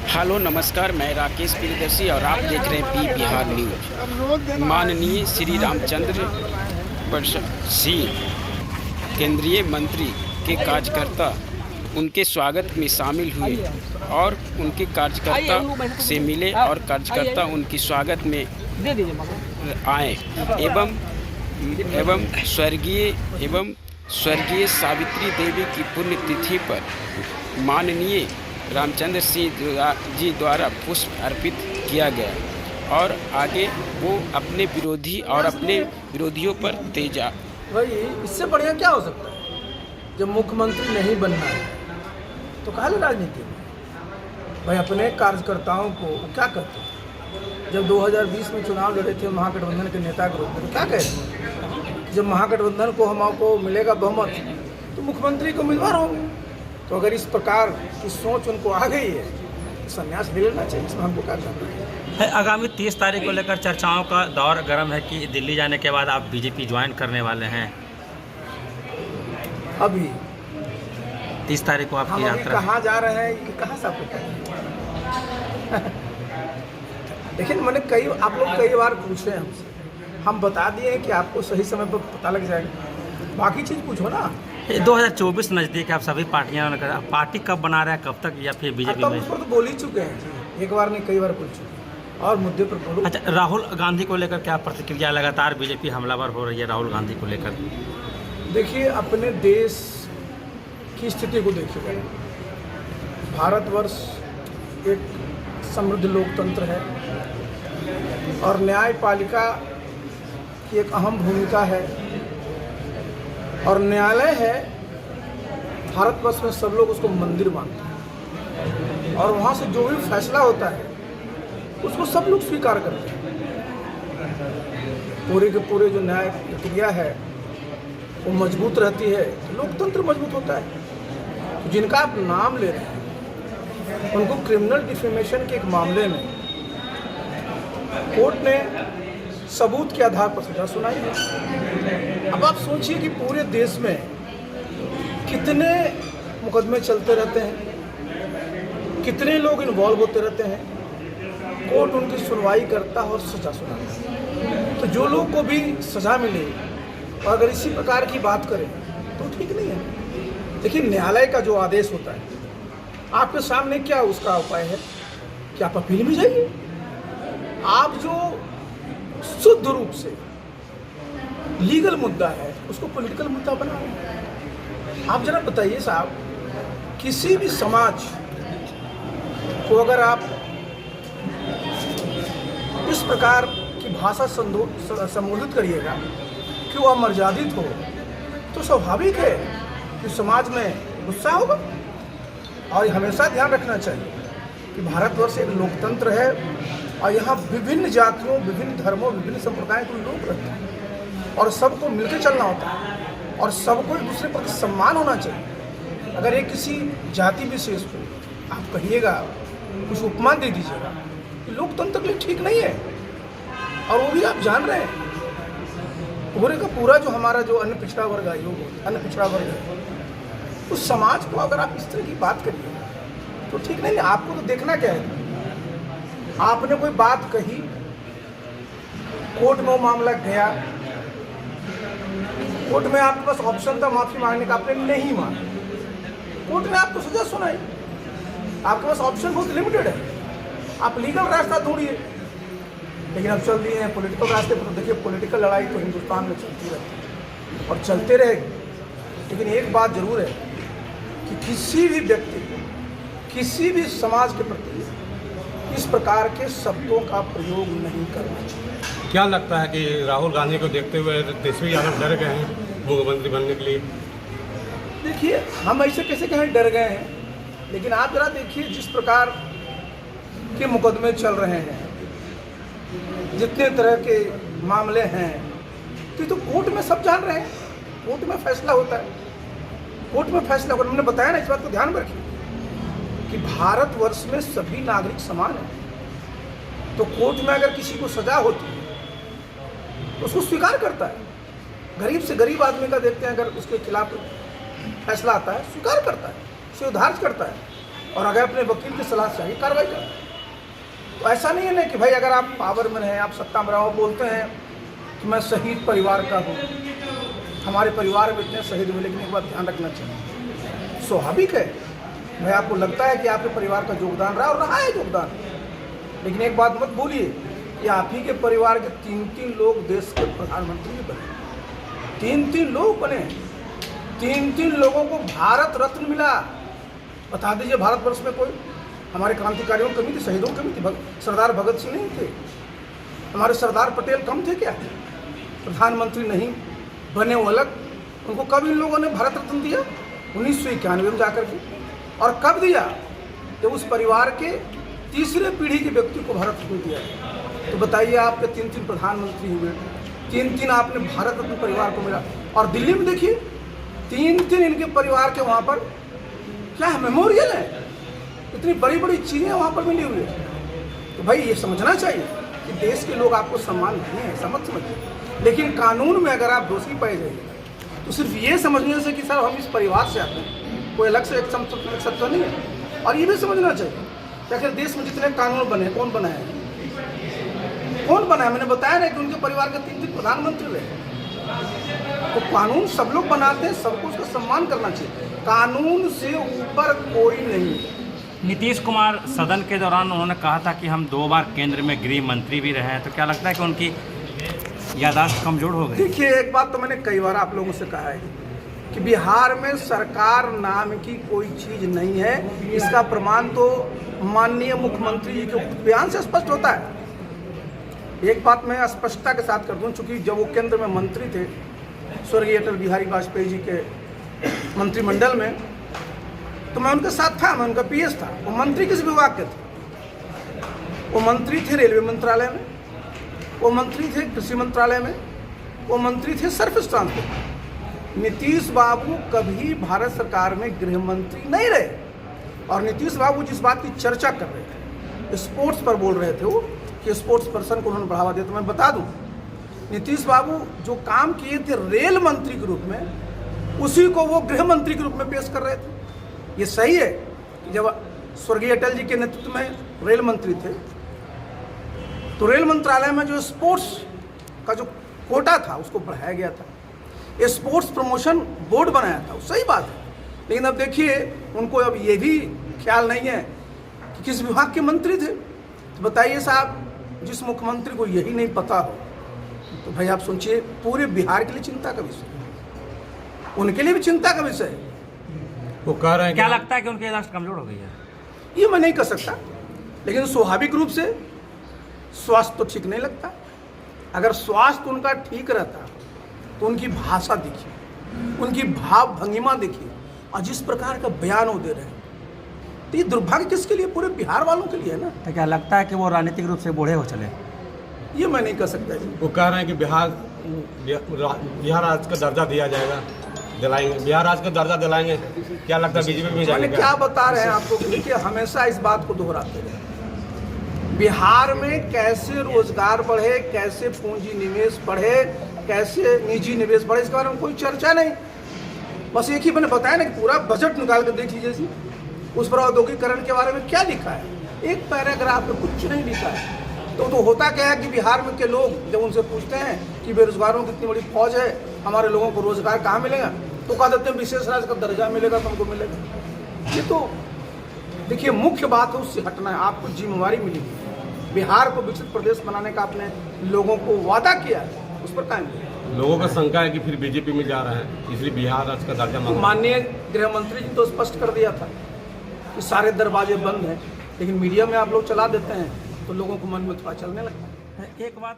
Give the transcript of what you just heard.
Hello नमस्कार, मैं राकेश प्रियदर्शी और आप देख रहे हैं पी बिहार न्यूज। माननीय श्री रामचंद्र सिंह केंद्रीय मंत्री के कार्यकर्ता उनके स्वागत में शामिल हुए और उनके कार्यकर्ता से मिले और कार्यकर्ता उनके स्वागत में आए एवं स्वर्गीय सावित्री देवी की पुण्यतिथि पर माननीय रामचंद्र सिंह जी द्वारा पुष्प अर्पित किया गया और आगे वो अपने विरोधियों पर तेजा। भाई इससे बढ़िया क्या हो सकता है? जब मुख्यमंत्री नहीं बनना है तो कहा राजनीति में भाई अपने कार्यकर्ताओं को क्या करते हैं? जब 2020 में चुनाव लड़े थे महागठबंधन के नेता के रूप में तो क्या कहते? जब महागठबंधन को हमको मिलेगा बहुमत तो मुख्यमंत्री को उम्मीदवार होंगे। तो अगर इस प्रकार की सोच उनको आ गई है तो संन्यास ले लेना चाहिए। इसमें हमको क्या करना है? आगामी 30 तारीख को लेकर चर्चाओं का दौर गर्म है कि दिल्ली जाने के बाद आप बीजेपी ज्वाइन करने वाले हैं। अभी 30 तारीख को आपकी यात्रा कहाँ जा रहे हैं ये कहाँ से आपको पता है? लेकिन मैंने आप लोग कई बार पूछे हमसे, हम बता दिए कि आपको सही समय पर पता लग जाएगा। बाकी चीज़ पूछो ना। 2024 नज़दीक है, आप सभी पार्टी कब बना रहे हैं, कब तक, या फिर बीजेपी में? तो बोल ही चुके हैं, एक बार नहीं कई बार बोल चुके हैं और मुद्दे पर बोलो। अच्छा, राहुल गांधी को लेकर क्या प्रतिक्रिया? लगातार बीजेपी हमलावर हो रही है राहुल गांधी को लेकर। देखिए, अपने देश की स्थिति को देखिए। भारतवर्ष एक समृद्ध लोकतंत्र है और न्यायपालिका की एक अहम भूमिका है और न्यायालय है। भारतवर्ष में सब लोग उसको मंदिर मानते हैं और वहाँ से जो भी फैसला होता है उसको सब लोग स्वीकार करते हैं। पूरे के पूरे जो न्याय प्रक्रिया है वो मजबूत रहती है तो लोकतंत्र मजबूत होता है। तो जिनका आप नाम ले रहे हैं उनको क्रिमिनल डिफेमेशन के एक मामले में कोर्ट ने सबूत के आधार पर सजा सुनाई है। अब आप सोचिए कि पूरे देश में कितने मुकदमे चलते रहते हैं, कितने लोग इन्वॉल्व होते रहते हैं, कोर्ट उनकी सुनवाई करता है और सजा सुनाता है। तो जो लोग को भी सजा मिले और अगर इसी प्रकार की बात करें तो ठीक नहीं है। देखिए, न्यायालय का जो आदेश होता है आपके सामने, क्या उसका उपाय है कि आप अपील में जाइए। आप जो शुद्ध रूप से लीगल मुद्दा है उसको पॉलिटिकल मुद्दा बना रहे हैं। आप जरा बताइए साहब, किसी भी समाज को अगर आप इस प्रकार की भाषा संबोधित करिएगा कि वो अमर्यादित हो तो स्वाभाविक है कि समाज में गुस्सा होगा। और हमेशा ध्यान रखना चाहिए कि भारतवर्ष एक लोकतंत्र है और यहाँ विभिन्न जातियों, विभिन्न धर्मों, विभिन्न संप्रदायों के लोग रहते हैं और सबको मिलकर चलना होता है और सबको एक दूसरे पर सम्मान होना चाहिए। अगर एक किसी जाति विशेष को आप कहिएगा, कुछ उपमान दे दीजिएगा, तो लोकतंत्र के लिए ठीक नहीं है। और वो भी आप जान रहे हैं, पूरे का पूरा जो हमारा जो अन्य पिछड़ा वर्ग है, अन्य पिछड़ा वर्ग है, उस समाज को अगर आप इस तरह की बात करिए तो ठीक नहीं है। आपको तो देखना क्या है, आपने कोई बात कही, कोर्ट में वो मामला गया, कोर्ट में आपके पास ऑप्शन था माफी मांगने का, आपने नहीं मांगा, कोर्ट ने आपको सजा सुनाई। आपके पास ऑप्शन बहुत लिमिटेड है, आप लीगल रास्ता ढूंढिए। लेकिन अब चल दिए हैं पॉलिटिकल रास्ते पर। देखिए, पॉलिटिकल लड़ाई तो हिंदुस्तान में चलती रहती है और चलते रहेगी। लेकिन एक बात जरूर है कि किसी भी व्यक्ति, किसी भी समाज के प्रति इस प्रकार के शब्दों का प्रयोग नहीं करना चाहिए। क्या लगता है कि राहुल गांधी को देखते हुए तेजस्वी यादव डर गए हैं मुख्यमंत्री बनने के लिए? देखिए, हम ऐसे कैसे कहें डर गए हैं, लेकिन आप जरा देखिए जिस प्रकार के मुकदमे चल रहे हैं, जितने तरह के मामले हैं, तो कोर्ट में सब जान रहे हैं, कोर्ट में फैसला होता है, कोर्ट में फैसला होगा। हमने बताया ना, इस बात को ध्यान में रखिए कि भारतवर्ष में सभी नागरिक समान हैं। तो कोर्ट में अगर किसी को सजा होती है तो उसको स्वीकार करता है। गरीब से गरीब आदमी का देखते हैं, अगर उसके खिलाफ फैसला आता है स्वीकार करता है, स्वीकार करता है। और अगर अपने वकील की सलाह से ही कार्रवाई करें। तो ऐसा नहीं है ना कि भाई अगर आप पावर में हैं, आप सत्ता में रहो, बोलते हैं कि मैं शहीद परिवार का हूँ, हमारे परिवार में इतने शहीद हुए, लेकिन एक बात ध्यान रखना चाहिए, स्वाभाविक है भाई आपको लगता है कि आपके परिवार का योगदान रहा और रहा है योगदान, लेकिन एक बात मत भूलिए कि आप ही के परिवार के 3-3 लोग देश के प्रधानमंत्री भी बने, 3-3 लोग बने, 3-3 लोगों को भारत रत्न मिला। बता दीजिए भारतवर्ष में कोई हमारे क्रांतिकारियों की कमी थी, शहीदों की कमी थी? सरदार भगत सिंह नहीं थे? हमारे सरदार पटेल कम थे क्या? प्रधानमंत्री नहीं बने वो अलग, उनको कब इन लोगों ने भारत रत्न दिया? 1991 में जाकर के। और कब दिया? जब उस परिवार के तीसरे पीढ़ी के व्यक्ति को भारत रत्न दिया। तो बताइए, आपके 3-3 प्रधानमंत्री हुए, 3-3 आपने भारत रत्न परिवार को मिला। और दिल्ली में देखिए 3-3 इनके परिवार के वहाँ पर क्या है, मेमोरियल है, इतनी बड़ी बड़ी चीज़ें वहाँ पर मिली हुई है। तो भाई ये समझना चाहिए कि देश के लोग आपको सम्मान नहीं है, ऐसा मत समझिए। लेकिन कानून में अगर आप दोषी पाए जाइए तो सिर्फ ये समझने से कि सर हम इस परिवार से आते हैं, कोई अलग से एक सत्ता नहीं है। और ये भी समझना चाहिए कि आखिर देश में जितने कानून बने, कौन बनाया है? कौन बनाया? मैंने बताया ना कि उनके परिवार के 3-3 प्रधानमंत्री रहे। तो कानून सब लोग बनाते हैं, सबको उसका सम्मान करना चाहिए, कानून से ऊपर कोई नहीं है। नीतीश कुमार सदन के दौरान उन्होंने कहा था कि हम 2 बार केंद्र में गृह मंत्री भी रहे हैं, तो क्या लगता है कि उनकी याददाश्त कमजोर हो गई? देखिए, एक बात तो मैंने कई बार आप लोगों से कहा है कि बिहार में सरकार नाम की कोई चीज़ नहीं है। इसका प्रमाण तो माननीय मुख्यमंत्री जी के बयान से स्पष्ट होता है। एक बात मैं स्पष्टता के साथ कर दूं, चूंकि जब वो केंद्र में मंत्री थे स्वर्गीय अटल बिहारी वाजपेयी जी के मंत्रिमंडल में, तो मैं उनके साथ था, मैं उनका पीएस था। वो मंत्री किस विभाग के थे? वो मंत्री थे रेलवे मंत्रालय में, वो मंत्री थे कृषि मंत्रालय में, वो मंत्री थे सरफेस ट्रांसपोर्ट। नीतीश बाबू कभी भारत सरकार में गृह मंत्री नहीं रहे। और नीतीश बाबू जिस बात की चर्चा कर रहे थे, स्पोर्ट्स पर बोल रहे थे वो कि स्पोर्ट्स पर्सन को उन्होंने बढ़ावा दिया, तो मैं बता दूं, नीतीश बाबू जो काम किए थे रेल मंत्री के रूप में, उसी को वो गृह मंत्री के रूप में पेश कर रहे थे। ये सही है कि जब स्वर्गीय अटल जी के नेतृत्व में रेल मंत्री थे, तो रेल मंत्रालय में जो स्पोर्ट्स का जो कोटा था उसको बढ़ाया गया था, ये स्पोर्ट्स प्रमोशन बोर्ड बनाया था, सही बात है। लेकिन अब देखिए, उनको अब ये भी ख्याल नहीं है कि किस विभाग के मंत्री थे। तो बताइए साहब, जिस मुख्यमंत्री को यही नहीं पता हो, तो भाई आप सोचिए, पूरे बिहार के लिए चिंता का विषय, उनके लिए भी चिंता का विषय है। वो कह रहे हैं क्या लगता है कि उनकी याददाश्त कमजोर हो गई है? ये मैं नहीं कह सकता, लेकिन स्वाभाविक रूप से स्वास्थ्य तो ठीक नहीं लगता। अगर स्वास्थ्य उनका ठीक रहता तो उनकी भाषा देखिए, उनकी भाव भंगिमा देखिए, और जिस प्रकार का बयान वो दे रहे हैं, तो ये दुर्भाग्य किसके लिए? पूरे बिहार वालों के लिए है ना। तो क्या लगता है कि वो राजनीतिक रूप से बूढ़े हो चले? ये मैं नहीं कह सकता जी। वो कह रहे हैं कि बिहार राज्य का दर्जा दिया जाएगा, दिलाएंगे, बिहार राज्य का दर्जा दिलाएंगे। क्या लगता है बीजेपी में जाएंगे? क्या बता रहे हैं आपको? देखिए, हमेशा इस बात को दोहराते रहे, बिहार में कैसे रोजगार बढ़े, कैसे पूंजी निवेश बढ़े, कैसे निजी निवेश बढ़े, इसके बारे में कोई चर्चा नहीं। बस एक ही मैंने बताया ना कि पूरा बजट निकाल कर देख लीजिए, उस पर औद्योगिकरण के बारे में क्या लिखा है, एक पैराग्राफ में कुछ नहीं लिखा है। तो होता क्या है कि बिहार में के लोग जब उनसे पूछते हैं कि बेरोजगारों की इतनी बड़ी फौज है, हमारे लोगों को रोजगार कहाँ मिलेगा, तो कह देते हैं विशेष राज्य का दर्जा मिलेगा, तुमको मिलेगा। ये तो देखिए, मुख्य बात है, उससे हटना है। आपको जिम्मेवारी मिली, बिहार को विकसित प्रदेश बनाने का आपने लोगों को वादा किया है, उस पर कायम रहिए। लोगों का शंका है कि फिर बीजेपी में जा रहे हैं, इसलिए बिहार राज्य का दर्जा मांग। माननीय गृह मंत्री जी तो स्पष्ट कर दिया था कि सारे दरवाजे बंद हैं, लेकिन मीडिया में आप लोग चला देते हैं तो लोगों को मन में थोड़ा चलने लगता है। एक बात